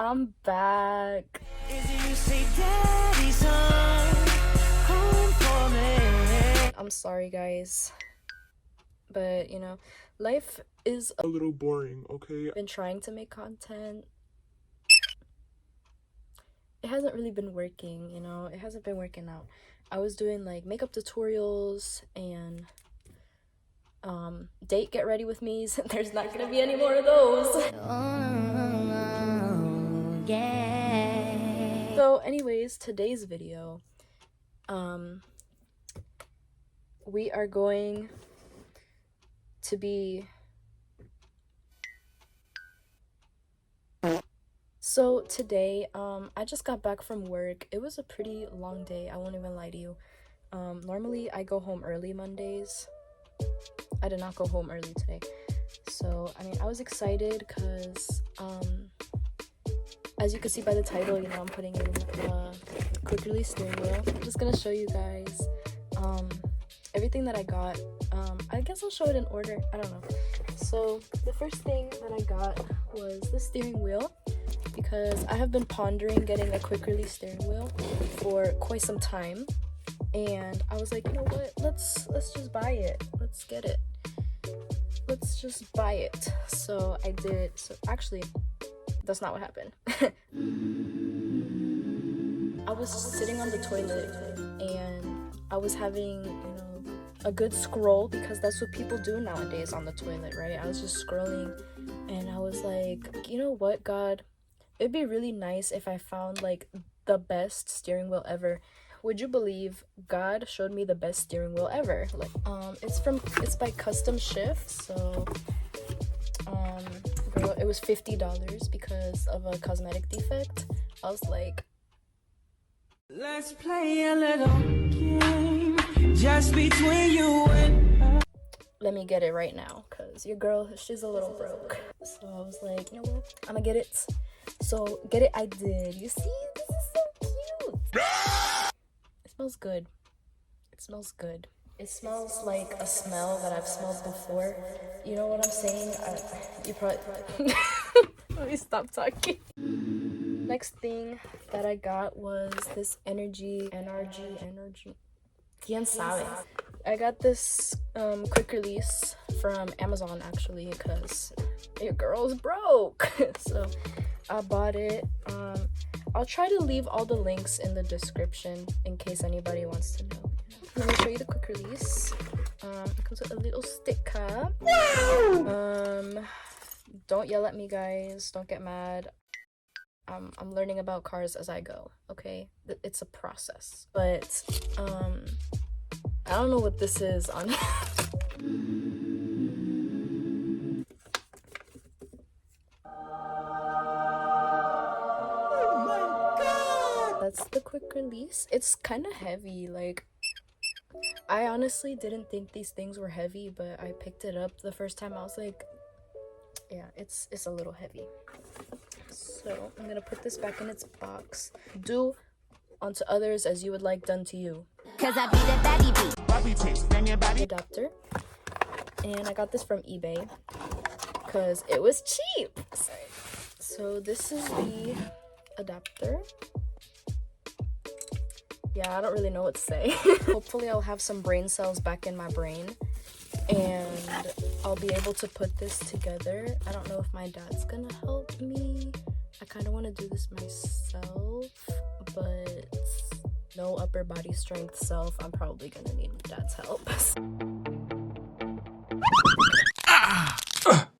I'm back. I'm sorry, guys, but you know, life is a little boring, okay? I've been trying to make content. It hasn't really been working, you know? It hasn't been working out. I was doing like makeup tutorials and date get ready with me's. There's not gonna be any more of those. Yeah. So anyways, today's video, we are going to be so today I just got back from work. It was a pretty long day, I won't even lie to you. Normally I go home early Mondays. I did not go home early today, so I mean I was excited because as you can see by the title, you know, I'm putting in a quick release steering wheel. I'm just gonna show you guys everything that I got. I guess I'll show it in order, I don't know. So the first thing that I got was the steering wheel, because I have been pondering getting a quick release steering wheel for quite some time, and I was like, you know what, let's just buy it, let's get it, let's just buy it. So I did. So actually that's not what happened. I was sitting on the toilet and I was having, you know, a good scroll, because that's what people do nowadays on the toilet, right? I was just scrolling and I was like, you know what, God, it'd be really nice if I found like the best steering wheel ever. Would you believe God showed me the best steering wheel ever? Like it's by Custom Shift. So girl, it was $50 because of a cosmetic defect. I was like, let's play a little game just between you and her. Let me get it right now, because your girl, she's a little broke. So I was like, you know what, I'm gonna get it. So get it I did. You see, this is so cute. It smells good. It smells good. It smells like a smell that I've smelled before. You know what I'm saying? You probably... Let me stop talking. Next thing that I got was this energy. Quien sabe? I got this quick release from Amazon, actually, because your girl's broke. So I bought it. I'll try to leave all the links in the description in case anybody wants to know. Let me show you the quick release. It comes with a little sticker. Don't yell at me, guys. Don't get mad. I'm learning about cars as I go, okay? It's a process. But I don't know what this is on. That's the quick release. It's kind of heavy. Like, I honestly didn't think these things were heavy, but I picked it up the first time. I was like, yeah, it's a little heavy. So I'm gonna put this back in its box. Do unto others as you would like done to you. Cause I be the baby. Adapter, and I got this from eBay because it was cheap. Sorry. So this is the adapter. Yeah, I don't really know what to say. Hopefully I'll have some brain cells back in my brain and I'll be able to put this together. I don't know if my dad's gonna help me. I kind of want to do this myself, but no upper body strength self. I'm probably gonna need my dad's help.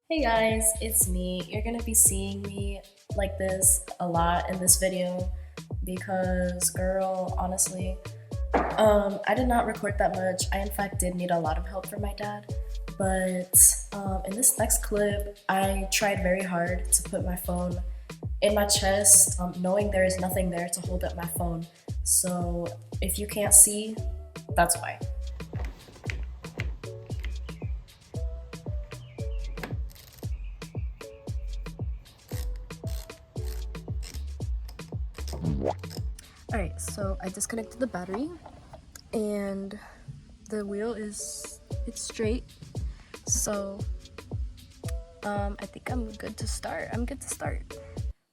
Hey guys, it's me. You're gonna be seeing me like this a lot in this video because, girl, honestly, I did not record that much. I in fact did need a lot of help from my dad, but in this next clip I tried very hard to put my phone in my chest, knowing there is nothing there to hold up my phone. So if you can't see, that's why. Alright, so I disconnected the battery and the wheel it's straight. So I think I'm good to start.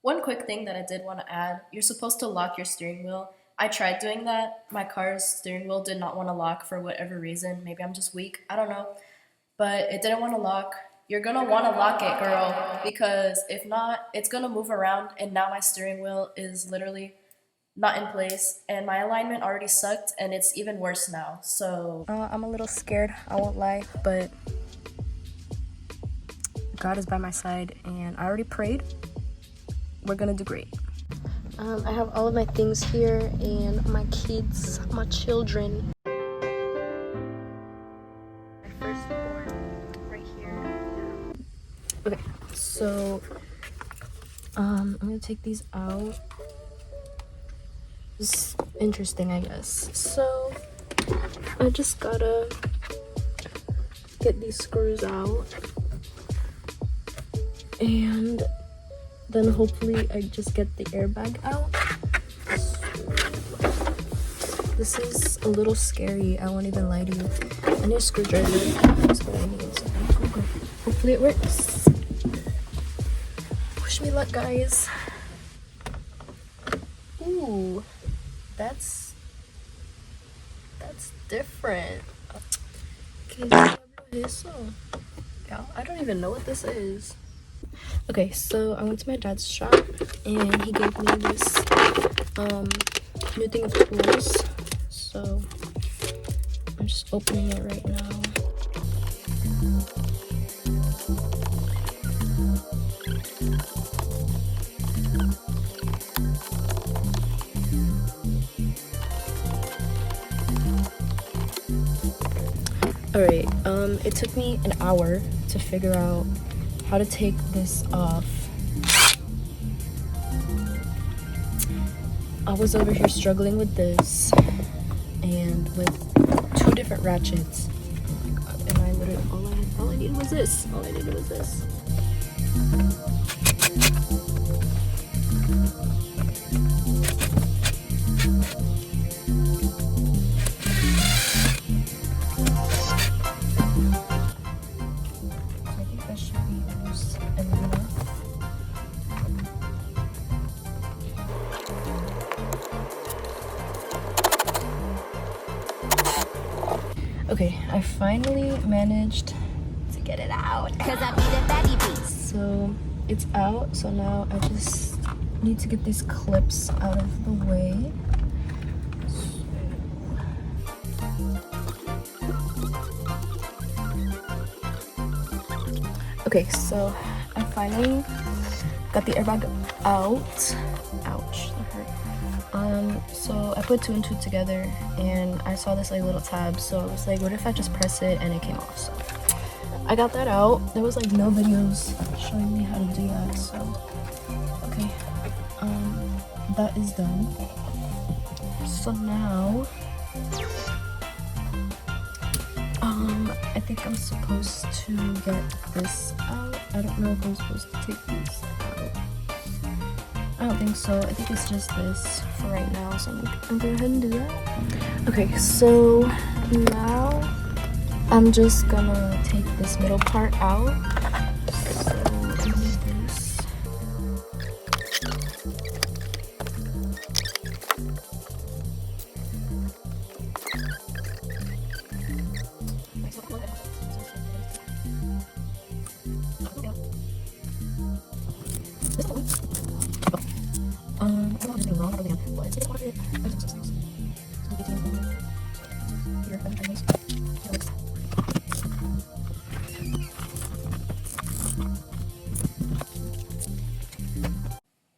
One quick thing that I did want to add, you're supposed to lock your steering wheel. I tried doing that. My car's steering wheel did not want to lock for whatever reason. Maybe I'm just weak, I don't know. But it didn't want to lock. You're gonna want to lock it, girl, because if not, it's gonna move around, and now my steering wheel is literally not in place, and my alignment already sucked, and it's even worse now. So I'm a little scared, I won't lie, but God is by my side, and I already prayed. We're gonna do great. I have all of my things here, and my kids, my children. My firstborn, right here. Okay, so I'm gonna take these out. It's interesting, I guess. So I just gotta get these screws out, and then hopefully I just get the airbag out. So this is a little scary, I won't even lie to you. I need a screwdriver. That's what I need. Okay. Hopefully it works. Wish me luck, guys. Ooh, that's different. Yeah, I don't even know what this is. Okay, so I went to my dad's shop and he gave me this new thing of tools. So I'm just opening it right now. Alright, it took me an hour to figure out how to take this off. I was over here struggling with this and with 2 different ratchets. Oh my god, and I literally, all I needed was this. All I needed was this. Okay, I finally managed to get it out. So it's out, so now I just need to get these clips out of the way. Okay, so I finally got the airbag out. Ouch, that hurt. So I put 2 and 2 together, and I saw this like little tab, so I was like, what if I just press it and it came off? So I got that out. There was like no videos showing me how to do that, so okay, that is done. So now I think I'm supposed to get this out. I don't know if I'm supposed to take these out. I don't think so. I think it's just this for right now, so I'm gonna go ahead and do that. Okay, so now I'm just gonna take this middle part out. So I need this.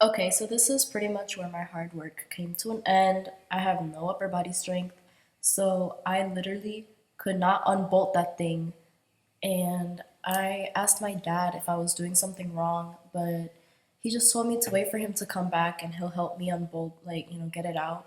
Okay, so this is pretty much where my hard work came to an end. I have no upper body strength, so I literally could not unbolt that thing. And I asked my dad if I was doing something wrong, but he just told me to wait for him to come back and he'll help me unbolt, like, get it out.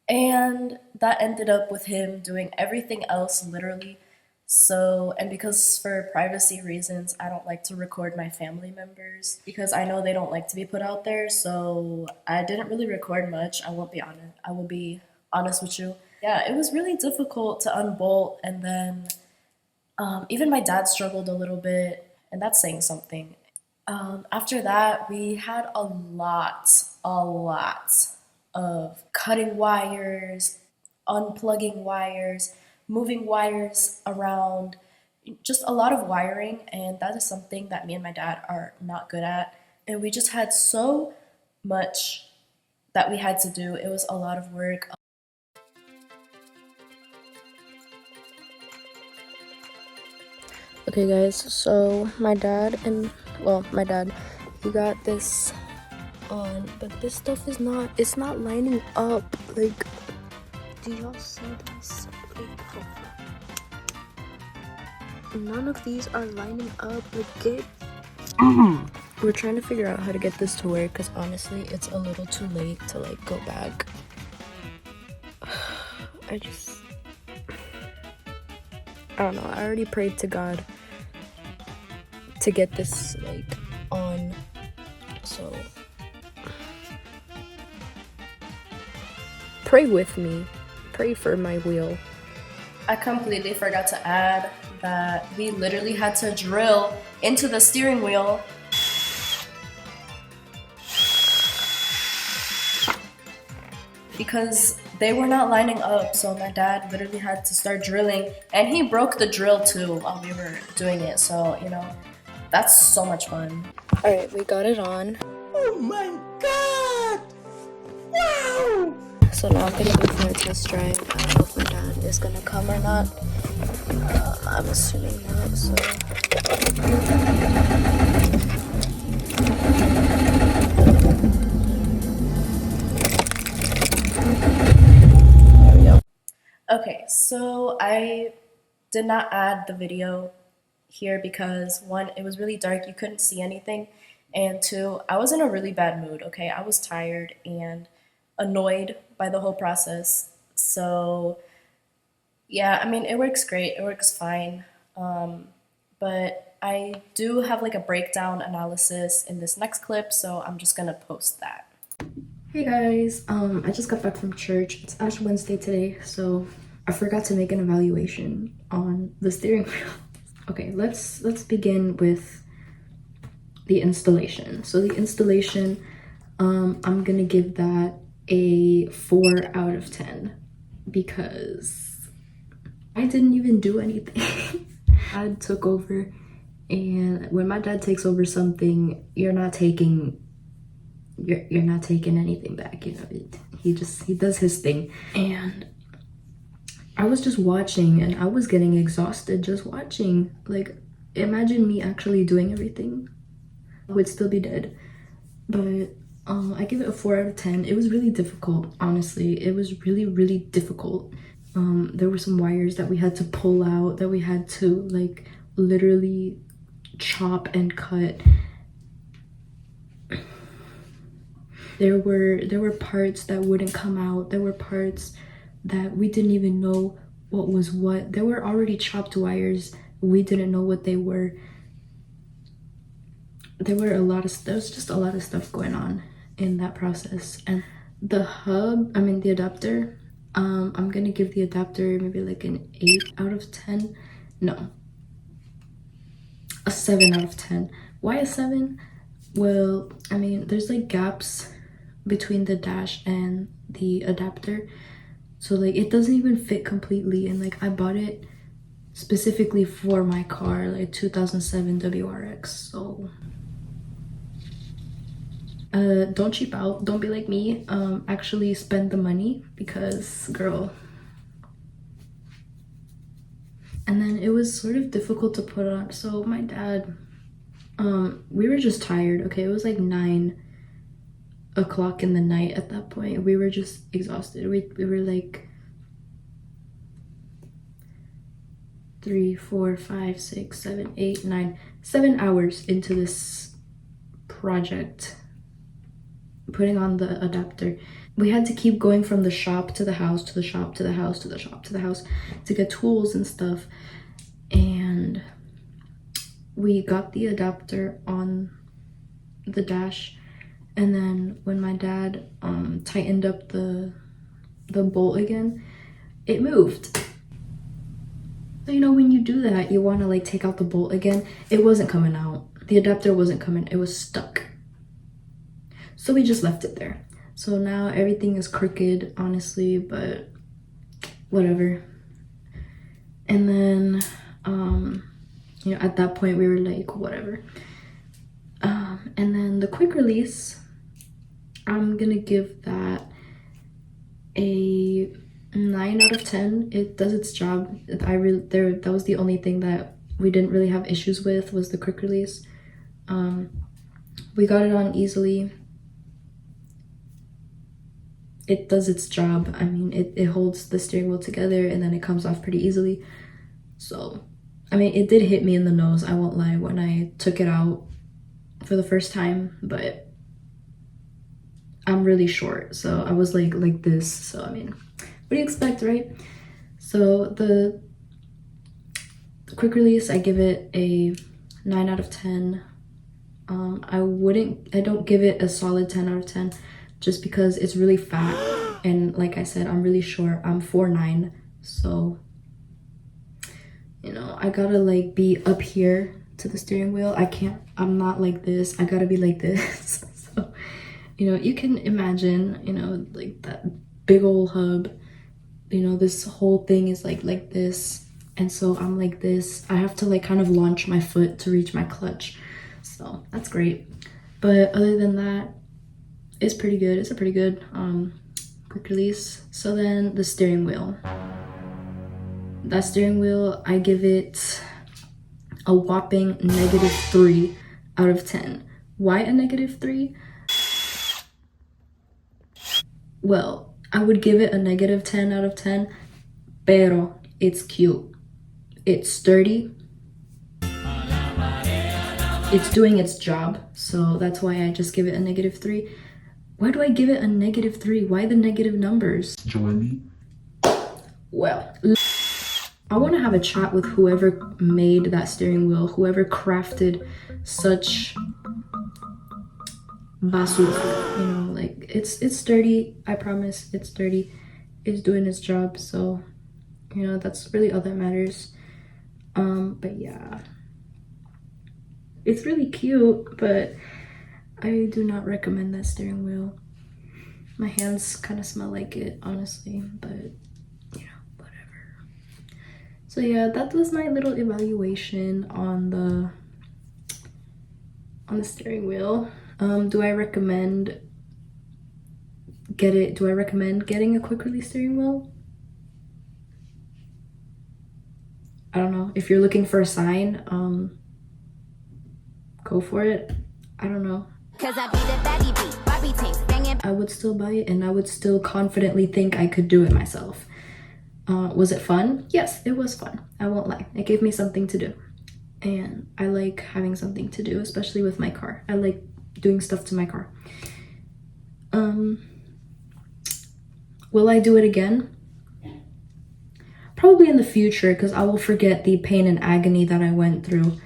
And that ended up with him doing everything else literally. So, and because for privacy reasons, I don't like to record my family members because I know they don't like to be put out there. So I didn't really record much. I will be honest with you. Yeah, it was really difficult to unbolt, and then even my dad struggled a little bit, and that's saying something. After that, we had a lot of cutting wires, unplugging wires, moving wires around, just a lot of wiring, and that is something that me and my dad are not good at. And we just had so much that we had to do. It was a lot of work. Okay guys, so my dad, he got this on, but this stuff is not, it's not lining up. Like, do y'all see this? Like, none of these are lining up. Like, get we're trying to figure out how to get this to work, because honestly it's a little too late to like go back. I don't know, I already prayed to God to get this like on, so pray with me, pray for my wheel. I completely forgot to add that we literally had to drill into the steering wheel because they were not lining up. So my dad literally had to start drilling, and he broke the drill too while we were doing it. So, you know, that's so much fun. All right, we got it on. Oh my god! Wow! So now I'm gonna go for a test drive. I don't know if my dad is gonna come or not. I'm assuming not, so. There we go. Okay, so I did not add the video here because one, it was really dark, you couldn't see anything, and two, I was in a really bad mood, okay? I was tired and annoyed by the whole process. So yeah, I mean, it works great, it works fine, but I do have like a breakdown analysis in this next clip, so I'm just gonna post that. Hey guys, I just got back from church. It's Ash Wednesday today, so I forgot to make an evaluation on the steering wheel. Okay, let's begin with the installation. So the installation, I'm gonna give that a 4 out of 10 because I didn't even do anything. Dad took over, and when my dad takes over something, you're not taking anything back, you know. He does his thing, and I was just watching and I was getting exhausted just watching. Like, imagine me actually doing everything, I would still be dead. But I give it a 4 out of 10. It was really difficult, honestly. It was really difficult. There were some wires that we had to pull out, that we had to like literally chop and cut. There were parts that wouldn't come out. There were parts that we didn't even know what was what. There were already chopped wires. We didn't know what they were. There was just a lot of stuff going on in that process. And the the adapter, I'm gonna give the adapter maybe like an 8 out of 10. No, a 7 out of 10. Why a 7? Well, I mean, there's like gaps between the dash and the adapter, so like it doesn't even fit completely. And like I bought it specifically for my car, like 2007 WRX. So don't cheap out, don't be like me. Actually spend the money, because girl. And then it was sort of difficult to put on. So my dad, we were just tired, okay? It was like 9 o'clock in the night at that point. We were just exhausted. We were like 3, 4, 5, 6, 7, 8, 9, 7 hours into this project, putting on the adapter. We had to keep going from the shop to the house, to the shop, to the house, to the shop, to the house, to get tools and stuff. And we got the adapter on the dash, and then when my dad tightened up the bolt again, it moved. So, you know, when you do that, you want to like take out the bolt again. It wasn't coming out. the adapter wasn't coming, it was stuck. So we just left it there. So now everything is crooked, honestly, but whatever. And then, you know, at that point we were like, whatever. And then the quick release, I'm gonna give that a 9 out of 10. It does its job. That was the only thing that we didn't really have issues with, was the quick release. We got it on easily. It does its job. I mean, it holds the steering wheel together and then it comes off pretty easily. So, I mean, it did hit me in the nose, I won't lie, when I took it out for the first time, but I'm really short, so I was like this. So, I mean, what do you expect, right? So the quick release, I give it a 9 out of 10. I don't give it a solid 10 out of 10 just because it's really fat, and like I said, I'm really short. I'm 4'9", so you know, I gotta like be up here to the steering wheel. I'm not like this, I gotta be like this. So, you know, you can imagine, you know, like that big old hub, you know, this whole thing is like this, and so I'm like this. I have to like kind of launch my foot to reach my clutch, so that's great. But other than that, it's pretty good. It's a pretty good quick release. So then the steering wheel. That steering wheel, I give it a whopping -3 out of 10. Why a -3? Well, I would give it a -10 out of 10, pero it's cute. It's sturdy. It's doing its job, so that's why I just give it a -3. Why do I give it a -3? Why the negative numbers? Johely? Well, I want to have a chat with whoever made that steering wheel, whoever crafted such basura, you know, like it's sturdy. I promise it's sturdy. It's doing its job, so you know, that's really all that matters. But yeah, it's really cute, but I do not recommend that steering wheel. My hands kind of smell like it, honestly, but you know, whatever. So yeah, that was my little evaluation on the steering wheel. Do I recommend getting a quick release steering wheel? I don't know. If you're looking for a sign, go for it. I don't know. I would still buy it, and I would still confidently think I could do it myself. Was it fun? Yes, it was fun. I won't lie. It gave me something to do. And I like having something to do, especially with my car. I like doing stuff to my car. Will I do it again? Probably in the future, because I will forget the pain and agony that I went through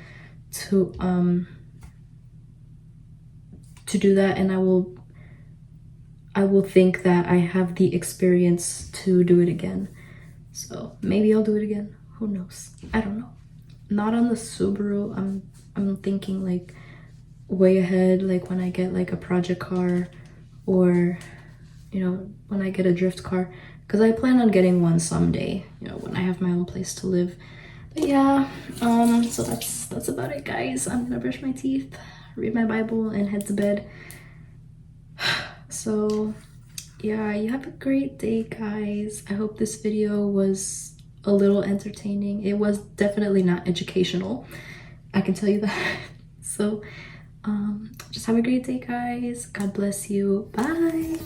to do that, and I will think that I have the experience to do it again. So maybe I'll do it again. Who knows? I don't know. Not on the Subaru. I'm thinking like way ahead, like when I get like a project car, or you know, when I get a drift car, because I plan on getting one someday, you know, when I have my own place to live. But yeah, so that's about it, guys. I'm gonna brush my teeth, read my Bible, and head to bed. So yeah, you have a great day, guys. I hope this video was a little entertaining. It was definitely not educational, I can tell you that. So just have a great day, guys. God bless you. Bye.